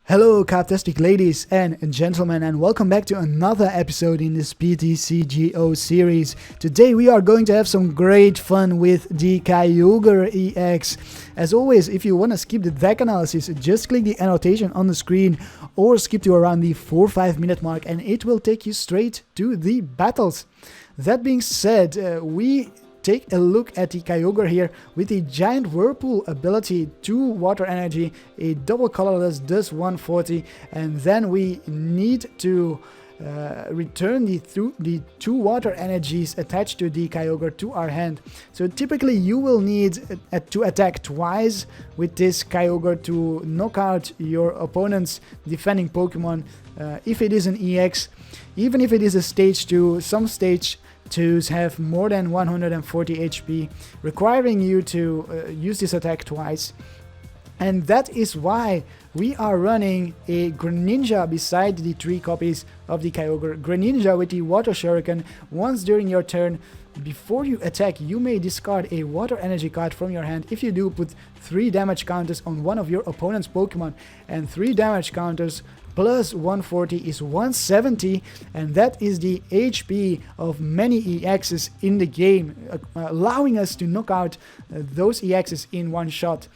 Hello Karptastic ladies and gentlemen, and welcome back to another episode in this TCGO series. Today we are going to have some great fun with the Kyogre EX. As always, if you want to skip the deck analysis, just click the annotation on the screen or skip to around the 4-5 minute mark and it will take you straight to the battles. That being said, we take a look at the Kyogre here with the giant whirlpool ability, 2 water energy, a double colorless does 140, and then we need to return the 2 water energies attached to the Kyogre to our hand. So typically you will need to attack twice with this Kyogre to knock out your opponent's defending Pokemon if it is an EX. Even if it is a stage 2, some stage 2s have more than 140 HP, requiring you to use this attack twice. And that is why we are running a Greninja beside the 3 copies of the Kyogre. Greninja with the Water Shuriken. Once during your turn, before you attack, you may discard a Water Energy card from your hand. If you do, put 3 damage counters on one of your opponent's Pokemon, and 3 damage counters plus 140 is 170, and that is the HP of many EXs in the game, allowing us to knock out those EXs in one shot.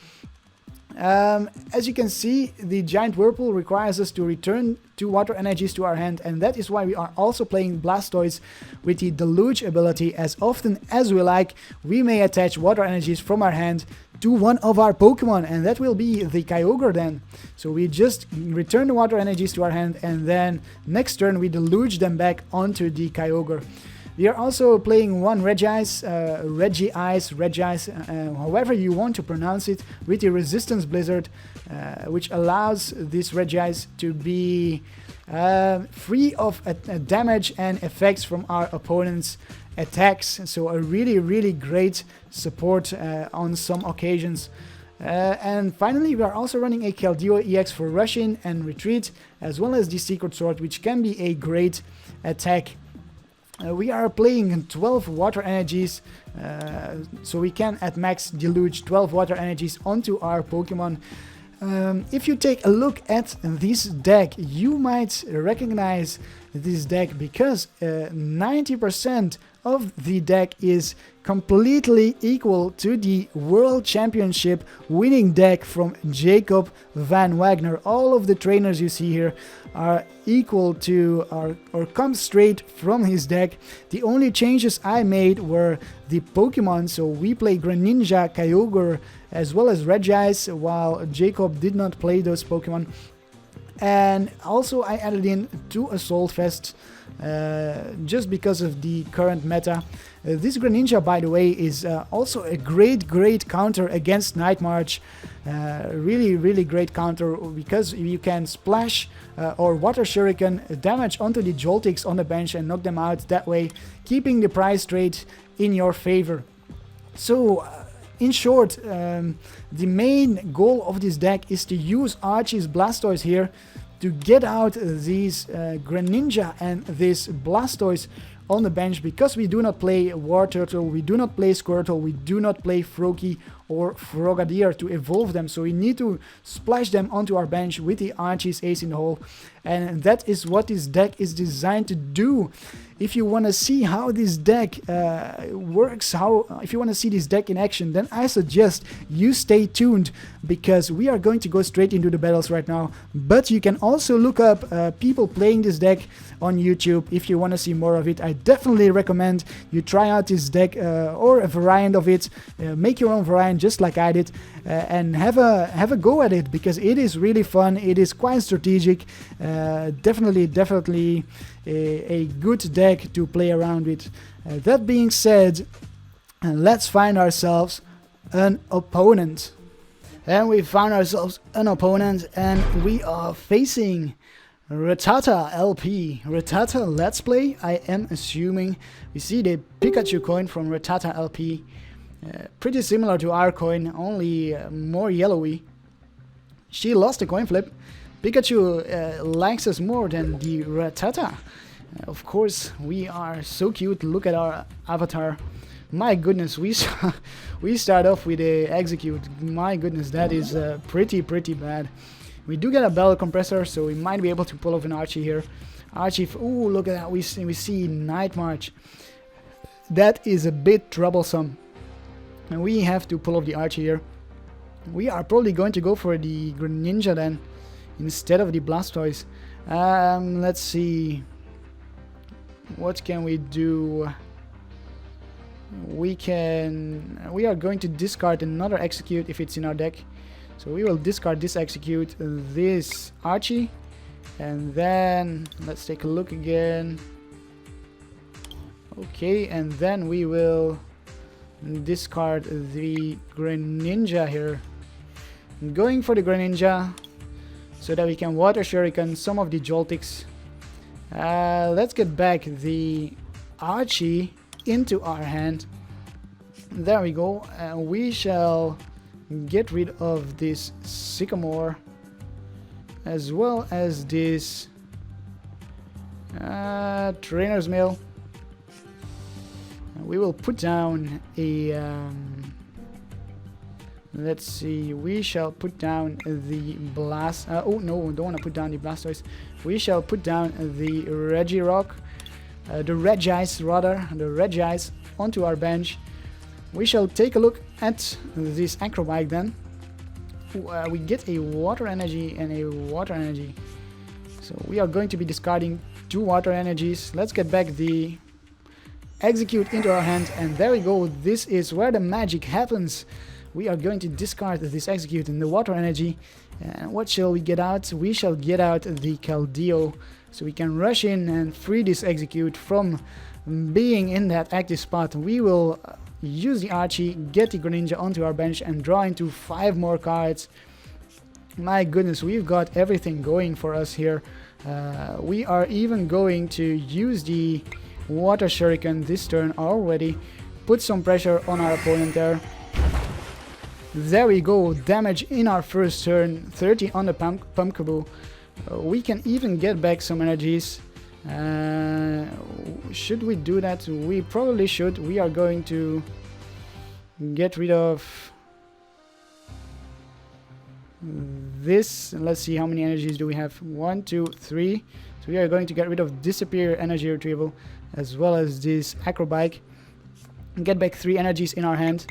As you can see, the giant whirlpool requires us to return 2 water energies to our hand, and that is why we are also playing Blastoise with the deluge ability. As often as we like, we may attach water energies from our hand to one of our Pokemon, and that will be the Kyogre then. So we just return the water energies to our hand, and then next turn we deluge them back onto the Kyogre. We are also playing one Regice, however you want to pronounce it, with the Resistance Blizzard, which allows this Regice to be free of damage and effects from our opponent's attacks. So a really great support on some occasions. And finally, we are also running a Keldeo EX for rush in and retreat, as well as the Secret Sword, which can be a great attack. We are playing 12 water energies, so we can at max deluge 12 water energies onto our Pokemon. If you take a look at this deck, you might recognize this deck because 90% of the deck is completely equal to the World Championship winning deck from Jacob van Wagner. All of the trainers you see here are equal to or come straight from his deck. The only changes I made were the Pokemon, so we play Greninja, Kyogre, as well as Regice, while Jacob did not play those Pokemon. And also I added in 2 Assault Vests, just because of the current meta. This Greninja, by the way, is also a great counter against Night March. Really great counter, because you can splash or Water Shuriken damage onto the Joltix on the bench and knock them out that way, keeping the price rate in your favor. So in short, the main goal of this deck is to use Archie's Blastoise here to get out these Greninja and this Blastoise on the bench, because we do not play War Turtle, we do not play Squirtle, we do not play Froakie or Frogadier to evolve them, so we need to splash them onto our bench with the Archie's Ace in the hole, and that is what this deck is designed to do. If you want to see how this deck works, if you want to see this deck in action, then I suggest you stay tuned, because we are going to go straight into the battles right now. But you can also look up people playing this deck on YouTube if you want to see more of it. I definitely recommend you try out this deck or a variant of it. Make your own variant just like I did, and have a go at it, because it is really fun. It is quite strategic. Definitely a good deck to play around with. That being said, let's find ourselves an opponent. And we found ourselves an opponent, and we are facing Rattata LP. Rattata Let's Play, I am assuming. We see the Pikachu coin from Rattata LP. Pretty similar to our coin, only more yellowy. She lost the coin flip. Pikachu likes us more than the Rattata. Of course, we are so cute. Look at our avatar. My goodness, we start off with a execute. My goodness, that is pretty bad. We do get a Bell Compressor, so we might be able to pull off an Archie here. Archie, ooh, look at that, we see Night March. That is a bit troublesome. And we have to pull off the Archie here. We are probably going to go for the Greninja then, instead of the Blastoise. Let's see. What can we do? We are going to discard another Execute if it's in our deck. So we will discard this Execute, this Archie. And then, let's take a look again. Okay, and then we will discard the Greninja here. I'm going for the Greninja so that we can Water Shuriken some of the Joltics. Let's get back the Archie into our hand. There we go. We shall get rid of this Sycamore as well as this Trainer's Mail. We will put down a let's see, we shall put down the oh no, don't want to put down the Blastoise. We shall put down the Regirock, the Regice rather, the Regice onto our bench. We shall take a look at this Acrobike then. We get a Water Energy and a Water Energy. So we are going to be discarding 2 Water Energies. Let's get back the Execute into our hand, and there we go. This is where the magic happens. We are going to discard this Execute and the Water Energy. And what shall we get out? We shall get out the Keldeo, so we can rush in and free this Execute from being in that active spot. We will use the Archie, get the Greninja onto our bench, and draw into 5 more cards. My goodness, we've got everything going for us here. We are even going to use the Water Shuriken this turn already. Put some pressure on our opponent there. There we go, damage in our first turn, 30 on the Pumpkaboo. We can even get back some energies. Should we do that? We probably should. We are going to get rid of this. Let's see, how many energies do we have? 1, 2, 3. So we are going to get rid of Disappear Energy Retrieval as well as this Acrobike. Get back 3 energies in our hand.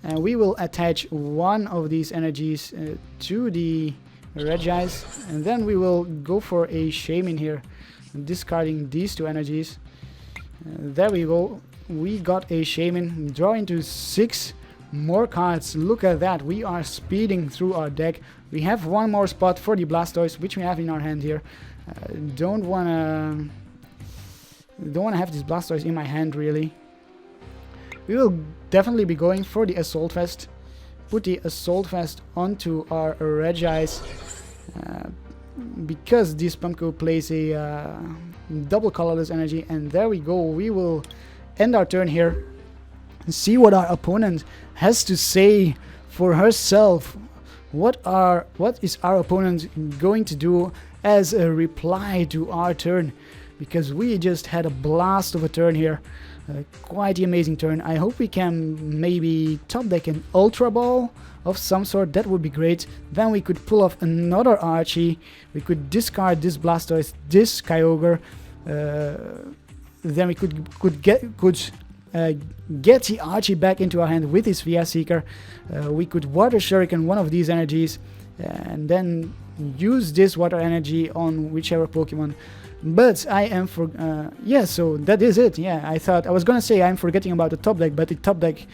And we will attach 1 of these energies to the Regice. And then we will go for a Shaman here, discarding these 2 energies. There we go. We got a Shaman. Draw into 6 more cards. Look at that. We are speeding through our deck. We have 1 more spot for the Blastoise, which we have in our hand here. Don't wanna have this Blastoise in my hand really. We will definitely be going for the Assault Vest. Put the Assault Vest onto our Regice. Because this Pumpkaboo plays a double colorless energy, and there we go. We will end our turn here and see what our opponent has to say for herself. What is our opponent going to do as a reply to our turn? Because we just had a blast of a turn here. Quite the amazing turn. I hope we can maybe top deck an Ultra Ball of some sort. That would be great. Then we could pull off another Archie. We could discard this Blastoise, this Kyogre. Then we could get the Archie back into our hand with his Via Seeker. We could Water Shuriken one of these energies and then use this Water Energy on whichever Pokemon. But I am yeah, so that is it. Yeah, I thought I was gonna say I'm forgetting about the top deck, but the top deck,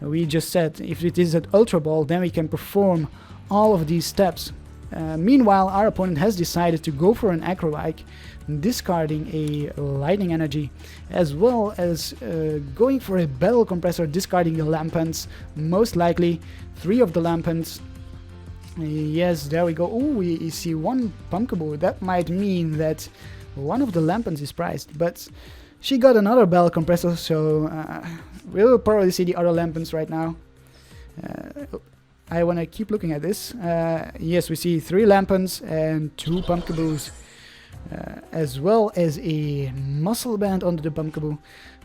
we just said if it is an Ultra Ball, then we can perform all of these steps. Meanwhile, our opponent has decided to go for an Acrobike, discarding a Lightning Energy, as well as going for a Battle Compressor, discarding the Lampants, most likely 3 of the Lampants. Yes, there we go. Oh, we see 1 Pumpkaboo. That might mean that one of the Lampants is prized, but she got another Battle Compressor, so we'll probably see the other Lampants right now. I want to keep looking at this. Yes, we see 3 Lampants and 2 Pumpkaboos, as well as a Muscle Band onto the Pumpkaboo.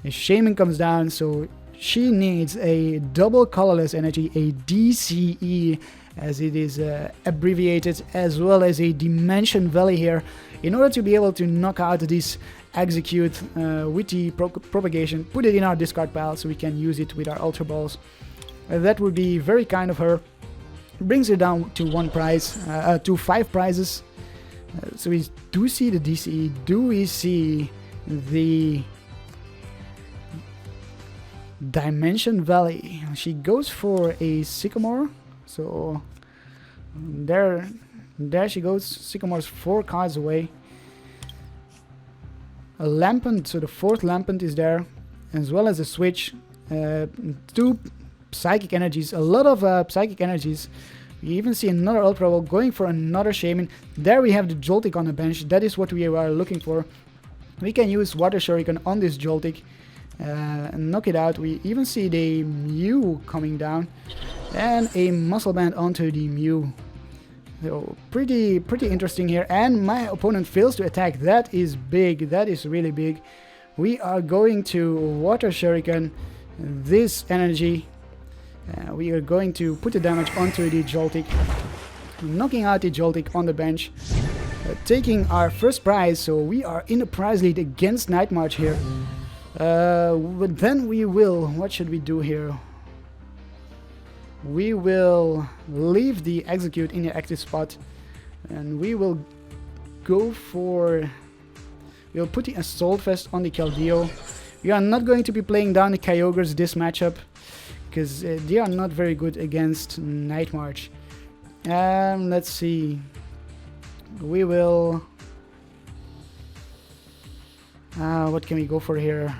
A Shaman comes down, so she needs a double colorless energy, a DCE as it is abbreviated, as well as a Dimension Valley here, in order to be able to knock out this Execute with the propagation, put it in our discard pile so we can use it with our Ultra Balls. That would be very kind of her. Brings it down to 1 prize, to 5 prizes. So we do see the DCE, do we see the Dimension Valley? She goes for a Sycamore, so there she goes. Sycamore's 4 cards away. A Lampent, so the 4th Lampent is there, as well as a switch, 2 Psychic Energies, a lot of Psychic Energies. We even see another Ultra Ball going for another Shaman. There we have the Joltik on the bench. That is what we are looking for. We can use Water Shuriken on this Joltik and knock it out. We even see the Mew coming down and a Muscle Band onto the Mew. So pretty interesting here. And my opponent fails to attack. That is big. That is really big. We are going to Water Shuriken this energy. We are going to put the damage onto the Joltik, knocking out the Joltik on the bench, taking our first prize. So we are in a prize lead against Night March here. But then we will, what should we do here? We will leave the Execute in the active spot, and we will go for, we'll put the Assault Vest on the Keldeo. We are not going to be playing down the Kyogres this matchup, because they are not very good against Night March. Let's see. We will... what can we go for here?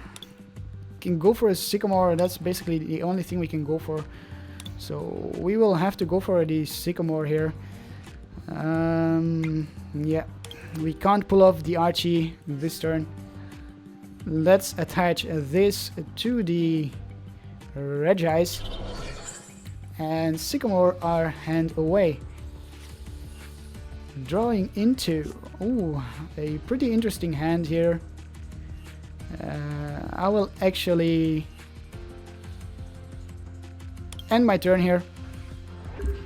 We can go for a Sycamore. That's basically the only thing we can go for. So we will have to go for the Sycamore here. Yeah, we can't pull off the Archie this turn. Let's attach this to the Regis and Sycamore our hand away. Drawing into a pretty interesting hand here. I will actually end my turn here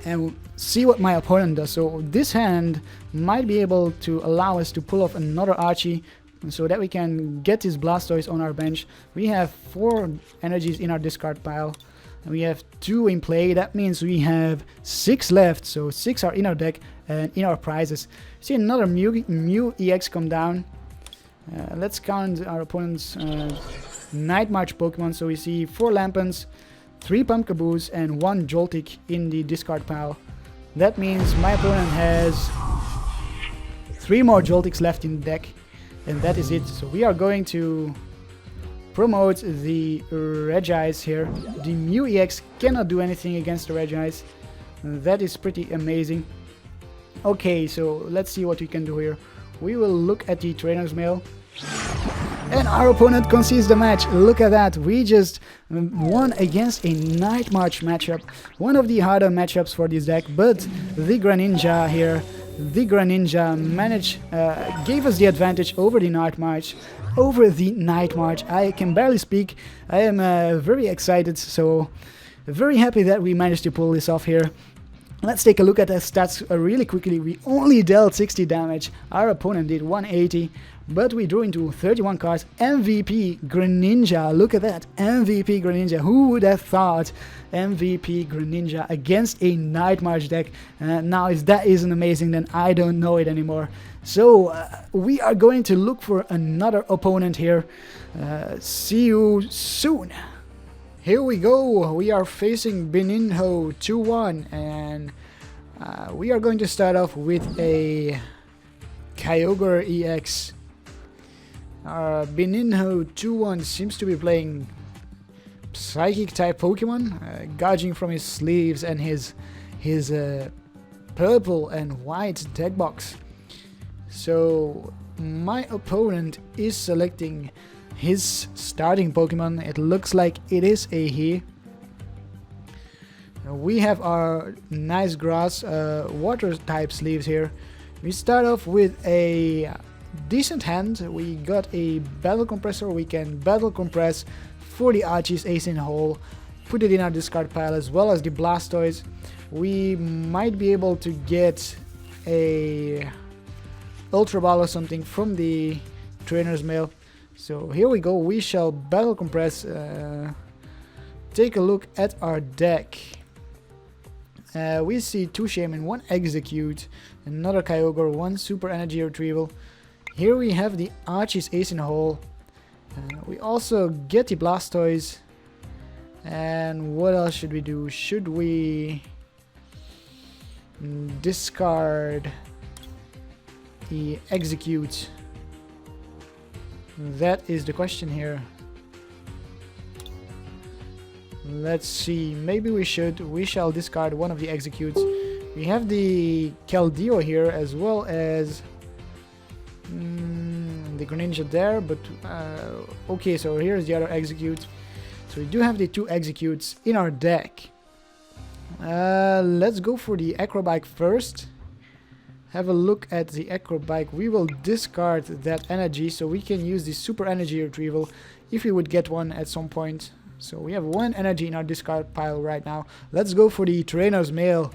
and see what my opponent does. So this hand might be able to allow us to pull off another Archie, so that we can get this Blastoise on our bench. We have 4 energies in our discard pile, and we have 2 in play. That means we have 6 left, so 6 are in our deck and in our prizes. See another Mew EX come down. Let's count our opponent's Night March Pokemon. So we see 4 Lampents, 3 Pumpkaboos, and 1 Joltik in the discard pile. That means my opponent has 3 more Joltiks left in the deck. And that is it. So we are going to promote the Regis here. The Mew EX cannot do anything against the Regis. That is pretty amazing. Okay, so let's see what we can do here. We will look at the Trainer's Mail. And our opponent concedes the match. Look at that. We just won against a Night March matchup. One of the harder matchups for this deck. But the Greninja here, gave us the advantage over the Night March. I can barely speak. I am very excited, so very happy that we managed to pull this off here. Let's take a look at the stats really quickly. We only dealt 60 damage. Our opponent did 180, but we drew into 31 cards. MVP Greninja, look at that. MVP Greninja, who would have thought? MVP Greninja against a Night March deck. Now if that isn't amazing, then I don't know it anymore. So we are going to look for another opponent here. See you soon. Here we go. We are facing Beninho 2-1, and we are going to start off with a Kyogre EX. Beninho 2-1 seems to be playing Psychic type Pokemon, gauging from his sleeves and his purple and white deck box. So my opponent is selecting his starting Pokemon. It looks like it is a he. We have our nice grass water type sleeves here. We start off with a decent hand. We got a Battle Compressor. We can Battle Compress for the Archie's Ace in Hole. put it in our discard pile, as well as the Blastoise. We might be able to get a Ultra Ball or something from the Trainer's Mail. So here we go, we shall Battle Compress. Take a look at our deck. We see 2 Shaman, 1 Execute, another Kyogre, 1 Super Energy Retrieval. Here we have the Archie's Ace in the Hole. We also get the Blastoise. And what else should we do? Should we discard the Execute? That is the question here. Let's see, maybe we should. We shall discard one of the Executes. We have the Keldeo here, as well as the Greninja there, but okay, so here's the other Execute. So we do have the 2 Executes in our deck. Let's go for the Acrobike first. Have a look at the Acrobike. We will discard that energy, so we can use the Super Energy Retrieval if we would get one at some point. So we have 1 energy in our discard pile right now. Let's go for the Trainer's Mail.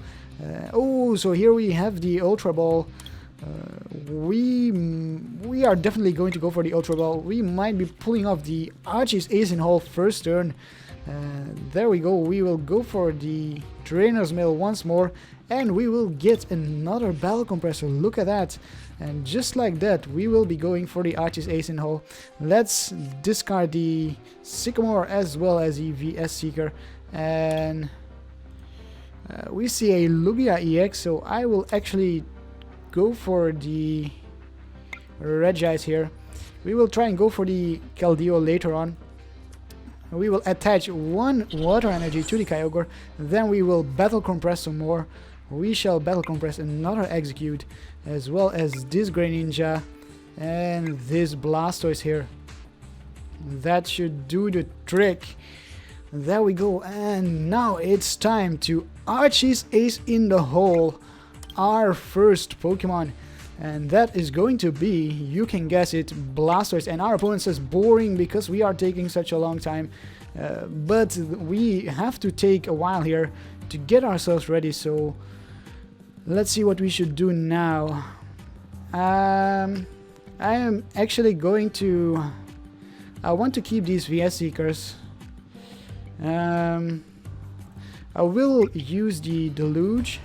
Oh, so here we have the Ultra Ball. We are definitely going to go for the Ultra Ball. We might be pulling off the Archie's Ace in Hole first turn. There we go. We will go for the Trainer's Mail once more, and we will get another Battle Compressor. Look at that. And just like that, we will be going for the Archie's Ace in Hole. Let's discard the Sycamore as well as the VS Seeker. And we see a Lugia EX, so I will actually go for the Regice here. We will try and go for the Keldeo later on. We will attach 1 Water Energy to the Kyogre, then we will Battle Compress some more. We shall Battle Compress another Execute, as well as this Greninja and this Blastoise here. That should do the trick. There we go, and now it's time to Archie's Ace in the Hole, our first Pokemon. And that is going to be, you can guess it, Blastoise. And our opponent says boring because we are taking such a long time. But we have to take a while here to get ourselves ready. So let's see what we should do now. I am actually going to... I want to keep these VS Seekers. I will use the Deluge.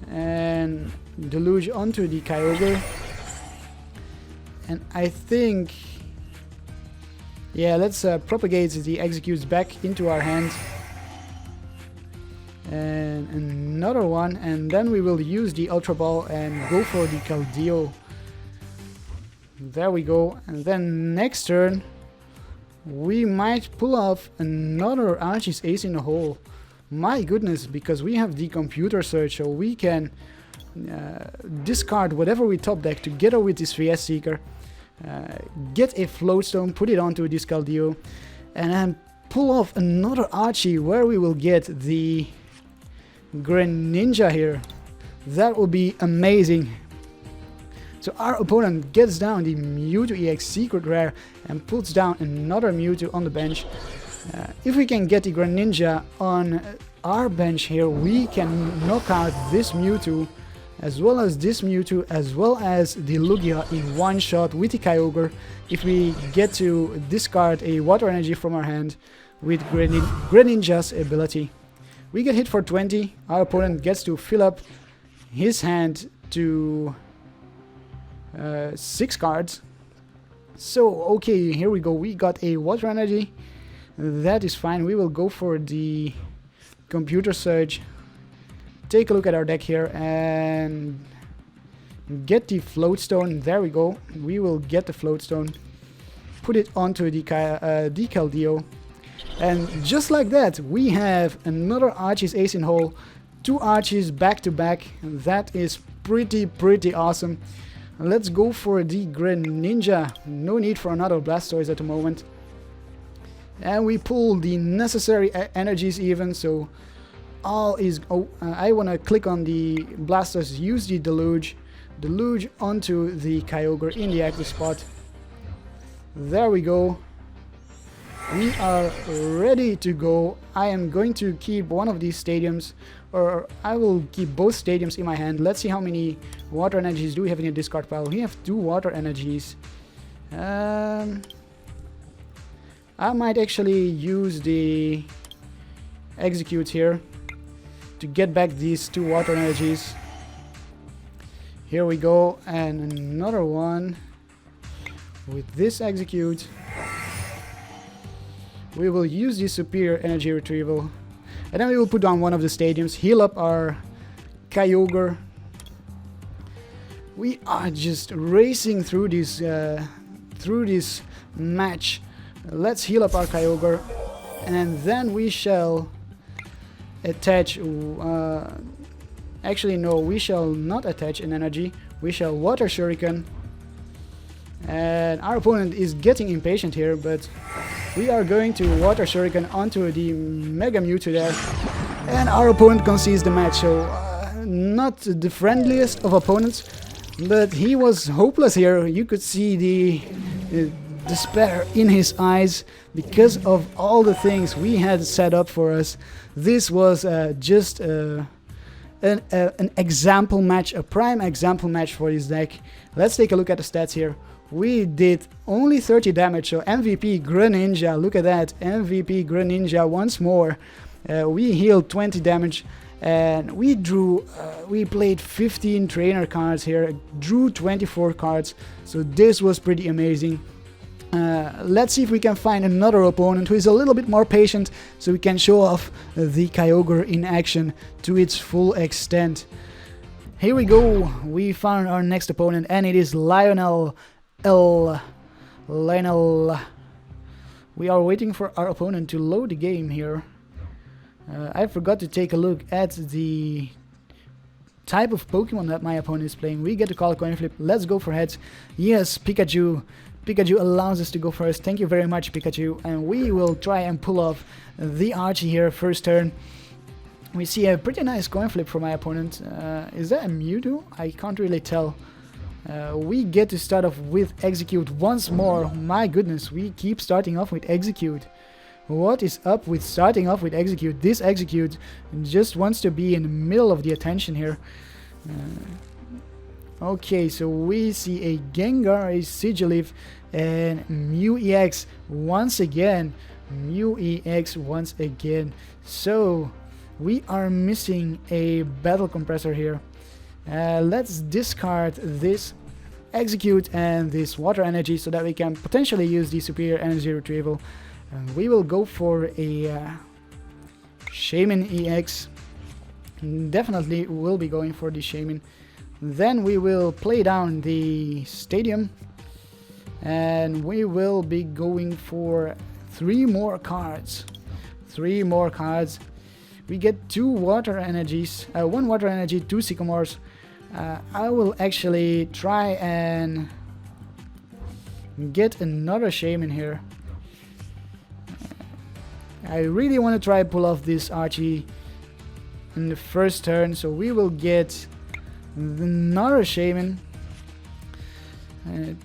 And Deluge onto the Kyogre, and I think, yeah, let's propagate the Executes back into our hand, and another one, and then we will use the Ultra Ball and go for the Keldeo. There we go, and then next turn we might pull off another Archie's Ace in the Hole. My goodness, because we have the Computer Search, so we can discard whatever we top deck together with this VS Seeker, get a Floatstone, put it onto this Keldeo, and then pull off another Archie where we will get the Greninja here. That will be amazing. So our opponent gets down the Mewtwo EX Secret Rare and puts down another Mewtwo on the bench. If we can get the Greninja on our bench here, we can knock out this Mewtwo, as well as this Mewtwo, as well as the Lugia in one shot with the Kyogre, if we get to discard a Water Energy from our hand with Greninja's ability. We get hit for 20, our opponent gets to fill up his hand to 6 cards. So, okay, here we go, we got a Water Energy. That is fine. We will go for the Computer Search. Take a look at our deck here and get the Floatstone. There we go. We will get the Floatstone. Put it onto the Keldeo. And just like that, we have another Archie's Ace in Hole. 2 Archies back to back. That is pretty awesome. Let's go for the Greninja. No need for another Blastoise at the moment. And we pull the necessary energies even, so all is... Oh, I want to click on the Blastoise, use the Deluge onto the Kyogre in the active spot. There we go. We are ready to go. I am going to keep one of these stadiums, or I will keep both stadiums in my hand. Let's see how many water energies do we have in the discard pile. We have 2 water energies. I might actually use the execute here to get back these 2 water energies. Here we go, and another one with this execute. We will use the superior energy retrieval, and then we will put down one of the stadiums, heal up our Kyogre. We are just racing through this match. Let's heal up our Kyogre, and then we shall attach. Actually, no, we shall not attach an energy. We shall Water Shuriken. And our opponent is getting impatient here, but we are going to Water Shuriken onto the Mega Mewtwo there. And our opponent concedes the match, so not the friendliest of opponents, but he was hopeless here. You could see the despair in his eyes because of all the things we had set up for us. This was just an example match, a prime example match for this deck. Let's take a look at the stats here. We did only 30 damage, so MVP Greninja, look at that, MVP Greninja once more. We healed 20 damage, and we played 15 trainer cards here, drew 24 cards, so this was pretty amazing. Let's see if we can find another opponent who is a little bit more patient, so we can show off the Kyogre in action to its full extent. Here we go, we found our next opponent, and it is Lionel. We are waiting for our opponent to load the game here. I forgot to take a look at the type of Pokemon that my opponent is playing. We get to call a coin flip. Let's go for heads. Yes, Pikachu. Pikachu allows us to go first. Thank you very much, Pikachu. And we will try and pull off the Archie here first turn. We see a pretty nice coin flip for my opponent. Is that a Mewtwo? I can't really tell. We get to start off with execute once more. My goodness, we keep starting off with execute. What is up with starting off with execute? This execute just wants to be in the middle of the attention here. Okay, so we see a Gengar, a Sigilyph, and Mew EX once again. Mew EX once again. So we are missing a battle compressor here. Let's discard this execute and this water energy so that we can potentially use the superior energy retrieval. We will go for a Shaman EX. Definitely will be going for the Shaman. Then we will play down the stadium, and we will be going for 3 more cards. 3 more cards. We get 2 water energies, 1 water energy, 2 Sycamores. I will actually try and get another Shaman here. I really want to try and pull off this Archie in the first turn, so we will get another Shaman.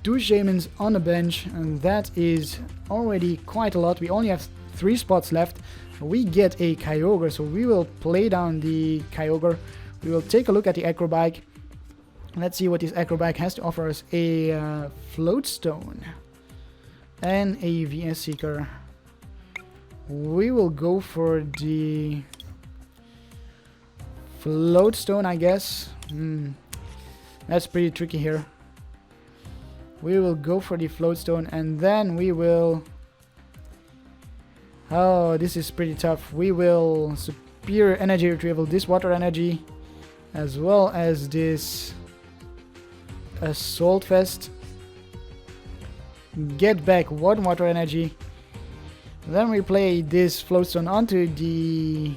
2 Shamans on the bench, and that is already quite a lot. We only have 3 spots left. We get a Kyogre, so we will play down the Kyogre. We will take a look at the Acrobike. Let's see what this Acrobike has to offer us. A Floatstone and a VS Seeker. We will go for the Floatstone, I guess. That's pretty tricky here. We will go for the Floatstone, and then we will... Oh, this is pretty tough. We will superior energy retrieval this water energy, as well as this Assault Vest. Get back 1 water energy. Then we play this Floatstone onto the...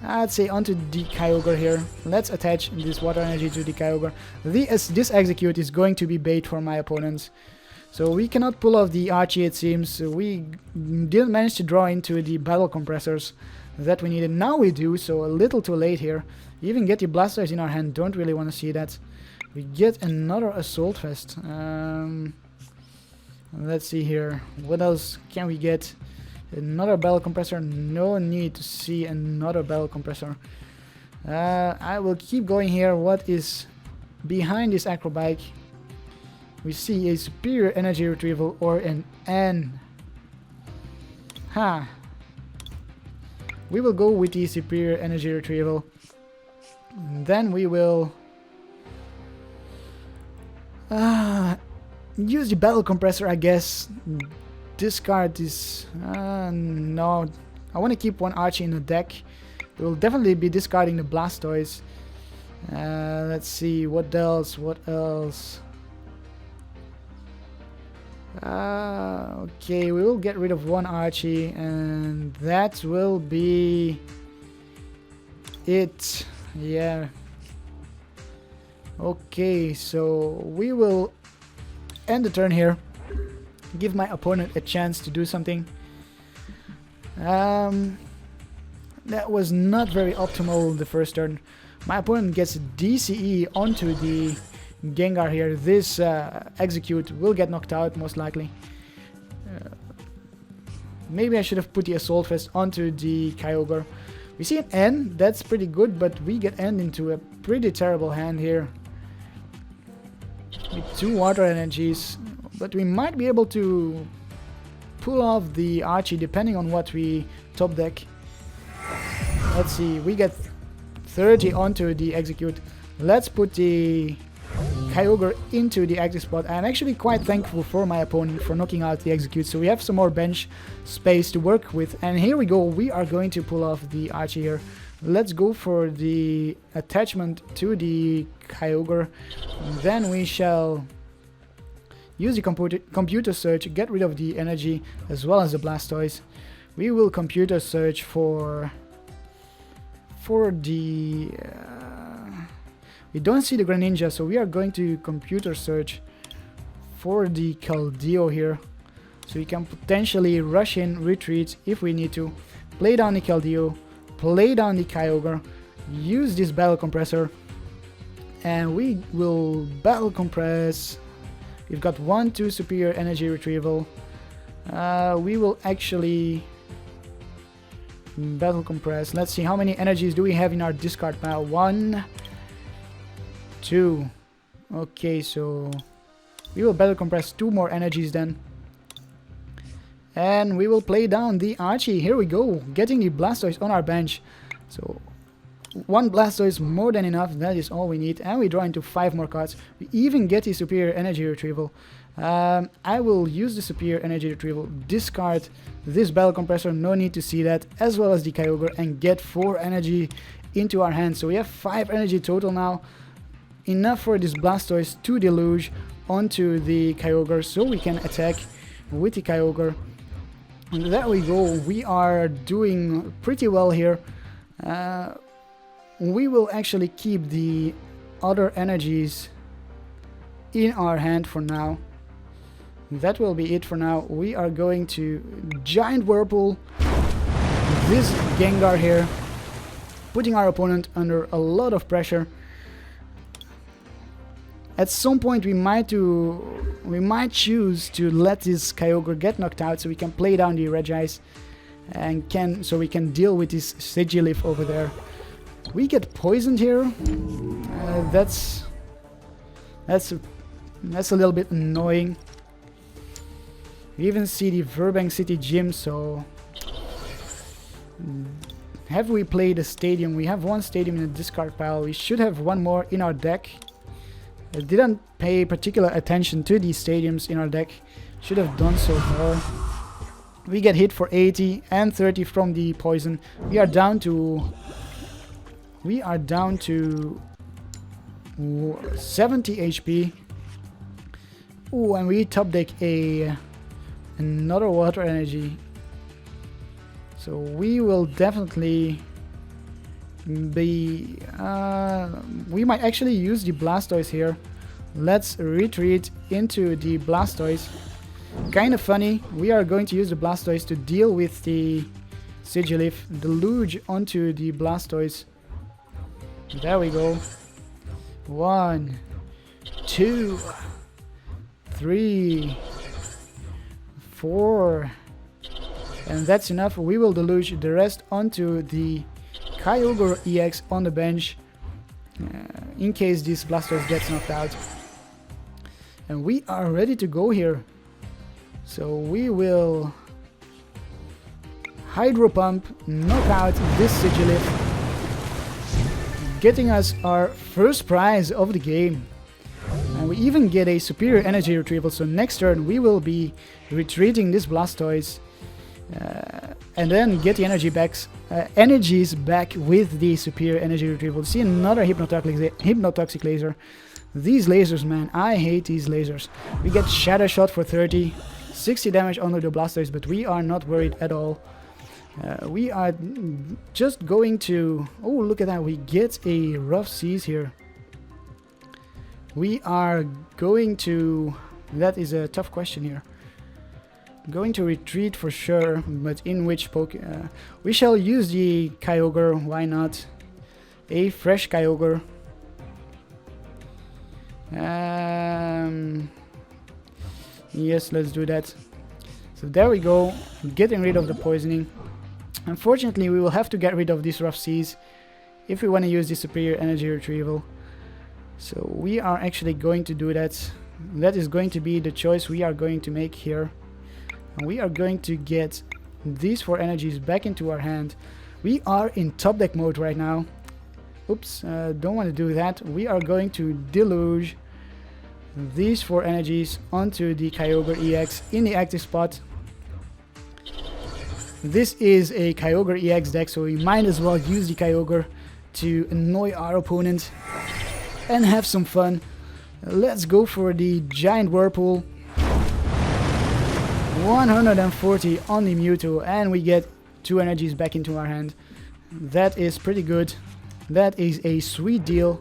I'd say onto the Kyogre here. Let's attach this water energy to the Kyogre. This execute is going to be bait for my opponents. So we cannot pull off the Archie, it seems. We didn't manage to draw into the battle compressors that we needed. Now we do, so a little too late here. Even get the Blastoise in our hand, don't really want to see that. We get another Assault Vest. Let's see here. What else can we get? Another battle compressor. No need to see another battle compressor. I will keep going here. What is behind this acrobike? We see a superior energy retrieval or an N. We will go with the superior energy retrieval. Then we will use the battle compressor, I guess. Discard this. No, I want to keep one Archie in the deck. We will definitely be discarding the Blastoise. Let's see, what else? Okay, we will get rid of one Archie, and that will be it. Yeah. Okay, so we will end the turn here. Give my opponent a chance to do something. That was not very optimal the first turn. My opponent gets a DCE onto the Gengar here. This Execute will get knocked out most likely. Maybe I should have put the Assault Vest onto the Kyogre. We see an N, that's pretty good, but we get N into a pretty terrible hand here. With 2 water energies, but we might be able to pull off the Archie depending on what we top deck. Let's see, we get 30 onto the Execute. Let's put the Kyogre into the active spot. I'm actually quite thankful for my opponent for knocking out the Execute, so we have some more bench space to work with. And here we go, we are going to pull off the Archie here. Let's go for the attachment to the Kyogre. Then we shall use the computer search, get rid of the energy as well as the Blastoise. We will computer search for the... we don't see the Greninja, so we are going to computer search for the Keldeo here. So we can potentially rush in, retreat if we need to. Play down the Keldeo, play down the Kyogre, use this battle compressor, and we will battle compress. We've got 1-2 superior energy retrieval. We will actually battle compress. Let's see, how many energies do we have in our discard pile? 1, 2. Okay, so we will battle compress 2 more energies then. And we will play down the Archie. Here we go, getting the Blastoise on our bench. So 1 Blastoise more than enough, that is all we need. And we draw into 5 more cards. We even get the superior energy retrieval. I will use the superior energy retrieval, discard this battle compressor, no need to see that, as well as the Kyogre, and get 4 energy into our hands. So we have 5 energy total now. Enough for this Blastoise to deluge onto the Kyogre, so we can attack with the Kyogre. And there we go, we are doing pretty well here. We will actually keep the other energies in our hand for now. That will be it for now. We are going to Giant Whirlpool this Gengar here, putting our opponent under a lot of pressure. At some point we might choose to let this Kyogre get knocked out so we can play down the Regice and so we can deal with this Sigilyph over there. We get poisoned here. That's a little bit annoying. We even see the Verbank City Gym, so... Have we played a stadium? We have 1 stadium in the discard pile. We should have 1 more in our deck. I didn't pay particular attention to these stadiums in our deck. Should have done so more. We get hit for 80 and 30 from the poison. We are down to 70 HP. Ooh, and we top deck another water energy. So we will definitely be... we might actually use the Blastoise here. Let's retreat into the Blastoise. Kind of funny, we are going to use the Blastoise to deal with the Sigilyph, deluge onto the Blastoise. There we go. 1, 2, 3, 4. And that's enough. We will deluge the rest onto the Kyogre EX on the bench in case this Blastoise gets knocked out. And we are ready to go here. So we will Hydro Pump, knock out this Sigilyph, getting us our first prize of the game. And we even get a superior energy retrieval, so next turn we will be retreating this Blastoise and then get the energies back with the superior energy retrieval. See another Hypnotoxic laser. These lasers, man, I hate these lasers. We get Shatter Shot for 30, 60 damage under the Blastoise, but we are not worried at all. We are just going to... Oh, look at that, we get a Rough Seas here. We are going to... That is a tough question here. Going to retreat for sure, but in which we shall use the Kyogre, why not? A fresh Kyogre. Yes, let's do that. So there we go, getting rid of the poisoning. Unfortunately, we will have to get rid of these Rough Seas if we want to use the superior energy retrieval. So we are actually going to do that. That is going to be the choice we are going to make here. And we are going to get these 4 energies back into our hand. We are in top deck mode right now. Oops, don't want to do that. We are going to deluge these 4 energies onto the Kyogre EX in the active spot. This is a Kyogre EX deck, so we might as well use the Kyogre to annoy our opponent and have some fun. Let's go for the giant Whirlpool. 140 on the Mewtwo, and we get 2 energies back into our hand. That is pretty good. That is a sweet deal.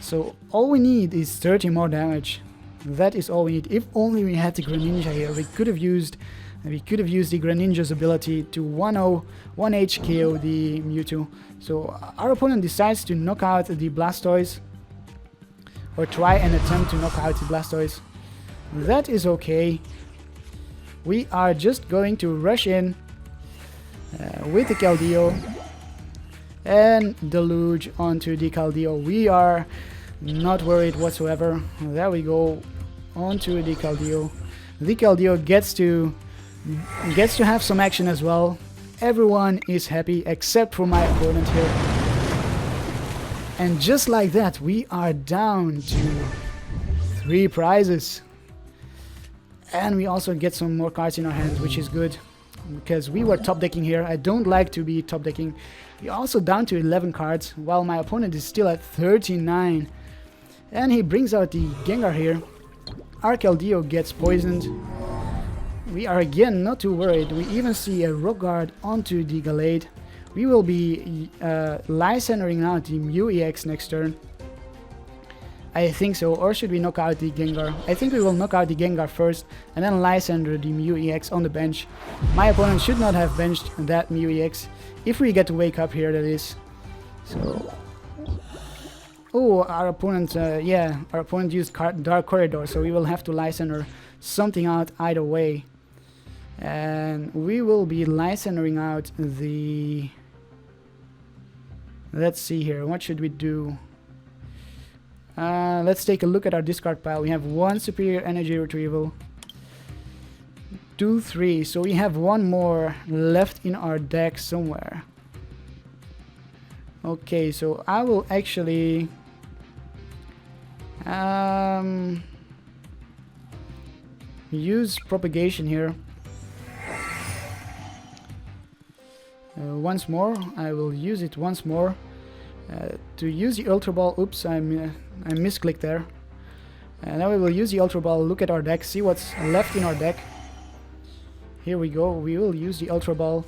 So all we need is 30 more damage. That is all we need. If only we had the Greninja here, we could have used the Greninja's ability to 1-H KO the Mewtwo. So our opponent decides to knock out the Blastoise, or try and attempt to knock out the Blastoise. That is okay. We are just going to rush in with the Keldeo and deluge onto the Keldeo. We are not worried whatsoever. There we go, onto the Keldeo. The Keldeo gets to have some action as well. Everyone is happy except for my opponent here. And just like that, we are down to 3 prizes. And we also get some more cards in our hands, which is good, because we were top decking here. I don't like to be top decking. We're also down to 11 cards, while my opponent is still at 39. And he brings out the Gengar here. Our Keldeo gets poisoned. We are again not too worried. We even see a Rock Guard onto the Gallade. We will be Lysandering out the Mew EX next turn. I think so, or should we knock out the Gengar? I think we will knock out the Gengar first and then Lysander the Mew EX on the bench. My opponent should not have benched that Mew EX. If we get to wake up here, that is. So... Oh, our opponent, our opponent used Dark Corridor, so we will have to Lysander something out either way. And we will be Lysandering out the... Let's see here, what should we do? Let's take a look at our discard pile. We have 1 superior energy retrieval, 2, 3, so we have 1 more left in our deck somewhere. Okay, so I will actually use propagation here. Once more, I will use it once more. To use the Ultra Ball, oops, I misclicked there. And now we will use the Ultra Ball, look at our deck, see what's left in our deck. Here we go, we will use the Ultra Ball.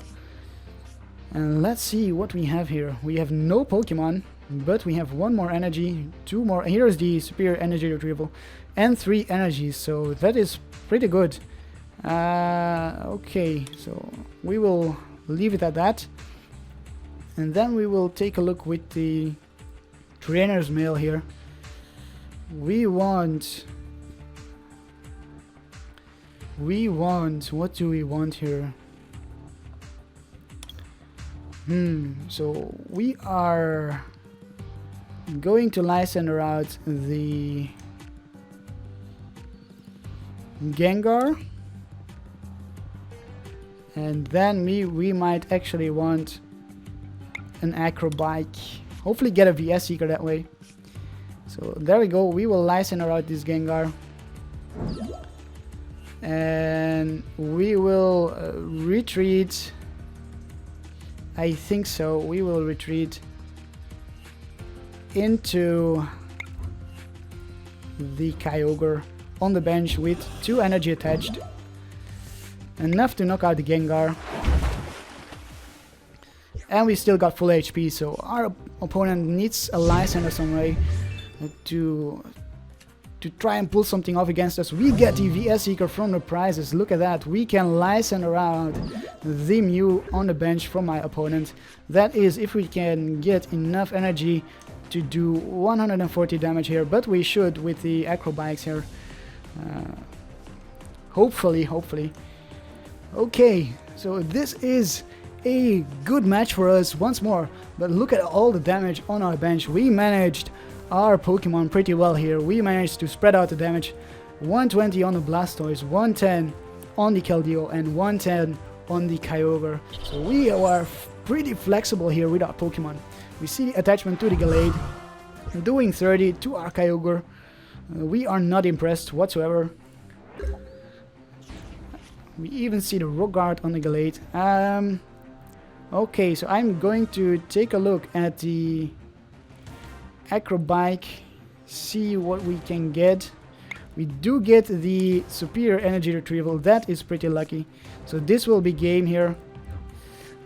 And let's see what we have here. We have no Pokemon, but we have 1 more energy, 2 more, here's the superior energy retrieval, and 3 energies, so that is pretty good. Okay, so we will leave it at that. And then we will take a look with the trainer's mail here. We want we want, what do we want here? So we are going to Lysander out the Gengar, and then we might actually want an Acrobike. Hopefully get a VS Seeker that way. So there we go, we will Lysander out this Gengar. And we will retreat. I think so, we will retreat into the Kyogre on the bench with 2 energy attached. Enough to knock out the Gengar. And we still got full HP, so our opponent needs a Lysander some way to try and pull something off against us. We get the VS Seeker from the prizes. Look at that. We can Lysander around the Mew on the bench from my opponent. That is if we can get enough energy to do 140 damage here, but we should with the Acrobikes here. Hopefully. Okay, so this is a good match for us once more, but look at all the damage on our bench. We managed our Pokemon pretty well here. We managed to spread out the damage. 120 on the Blastoise, 110 on the Keldeo, and 110 on the Kyogre. So we are pretty flexible here with our Pokemon. We see the attachment to the Gallade, doing 30 to our Kyogre. We are not impressed whatsoever. We even see the Rock Guard on the Gallade. Okay, so I'm going to take a look at the Acrobike, see what we can get. We do get the superior energy retrieval. That is pretty lucky. So this will be game here.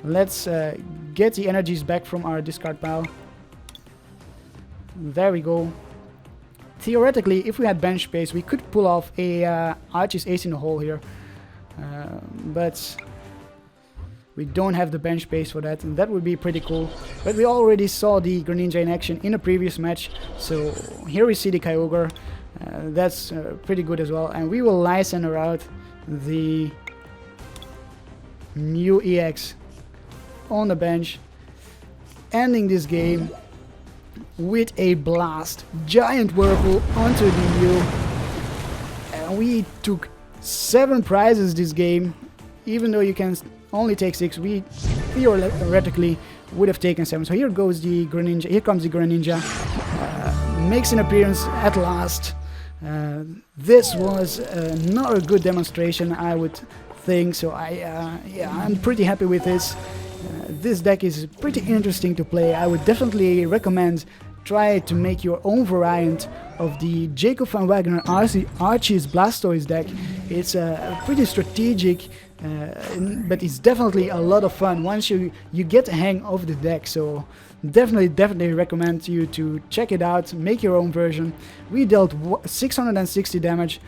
Let's get the energies back from our discard pile. There we go. Theoretically, if we had bench space, we could pull off a Archie's Ace in the hole here. But we don't have the bench space for that, and that would be pretty cool. But we already saw the Greninja in action in a previous match, so here we see the Kyogre. That's pretty good as well. And we will Lysander out the Mew EX on the bench, ending this game with a blast. Giant Whirlpool onto the Mew. And we took 7 prizes this game. Even though you can only take 6, we theoretically would have taken 7. So here goes the Greninja. Here comes the Greninja. Makes an appearance at last. This was not a good demonstration, I would think. So I'm pretty happy with this. This deck is pretty interesting to play. I would definitely recommend try to make your own variant of the Jacob van Wagner Archie's Blastoise deck. It's pretty strategic, but it's definitely a lot of fun once you get the hang of the deck. So definitely recommend you to check it out, make your own version. We dealt 660 damage.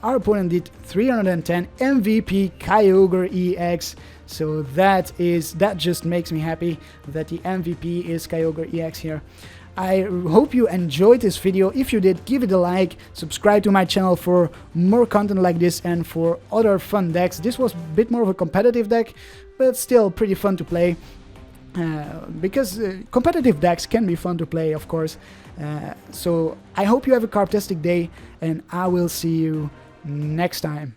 Our opponent did 310. MVP Kyogre EX. So that just makes me happy that the MVP is Kyogre EX here. I hope you enjoyed this video. If you did, give it a like, subscribe to my channel for more content like this and for other fun decks. This was a bit more of a competitive deck, but still pretty fun to play. Because competitive decks can be fun to play, of course. So I hope you have a Karptastic day, and I will see you next time.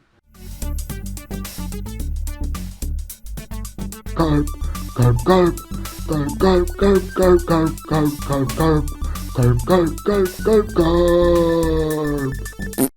Karp, Karp, Karp, Karp, Karp, Karp, Karp, Karp, Karp, Karp, Karp, Karp, Karp, Karp, Karp, Karp.